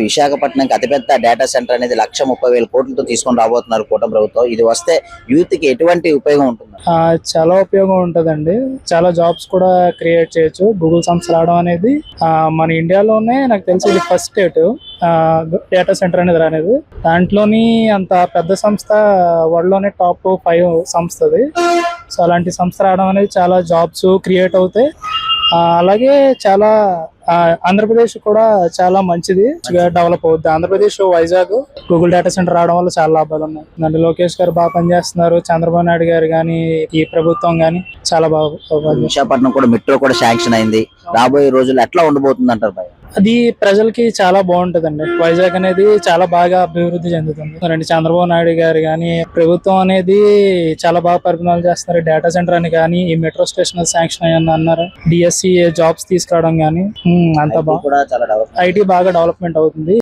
విశాఖపట్నంకి అతిపెద్ద data centre అనేది 1,30,000 కోట్లతో తీసుకొని రాబోతున్నారు కూటమి ప్రభుత్వం. ఇది వస్తే యూత్ కి ఎటువంటి ఉపయోగం ఉంటుంది? చాలా ఉపయోగం ఉంటదండి. చాలా జాబ్స్ కూడా క్రియేట్ చేయొచ్చు. గూగుల్ సంస్థ రావడం అనేది మన ఇండియాలోనే నాకు తెలిసి ఇది ఫస్ట్ స్టేట్ డేటా సెంటర్ అనేది రానేది. దాంట్లోని అంత పెద్ద సంస్థ వరల్డ్ లోనే టాప్ 5 సంస్థ అది. సో అలాంటి సంస్థ రావడం అనేది చాలా జాబ్స్ క్రియేట్ అవుతాయి. అలాగే చాలా ఆంధ్రప్రదేశ్ కూడా చాలా మంచిది డెవలప్ అవుద్ది. Andhra Pradesh Vizag Google data centre రావడం వల్ల చాలా లాభాలు ఉన్నాయి. దాంట్లో లోకేష్ గారు బాగా పనిచేస్తున్నారు. చంద్రబాబు నాయుడు గారు కానీ ఈ ప్రభుత్వం కానీ చాలా బాగా. విశాఖపట్నం కూడా మెట్రో కూడా శాంక్షన్ అయింది. రాబోయే రోజుల్లో ఎట్లా ఉండబోతుంది అంటారు భయ్యా? అది ప్రజలకి చాలా బాగుంటదండి. వైజాగ్ అనేది చాలా బాగా అభివృద్ధి చెందుతుంది. చంద్రబాబు నాయుడు గారు కానీ ప్రభుత్వం అనేది చాలా బాగా పరిపాలన చేస్తున్నారు. డేటా సెంటర్ అని కానీ ఈ మెట్రో స్టేషన్ శాంక్షన్ అయ్యని అన్నారు. డిఎస్సి జాబ్స్ తీసుకురావడం కానీ అంతా బాగా ఐటీ బాగా డెవలప్మెంట్ అవుతుంది.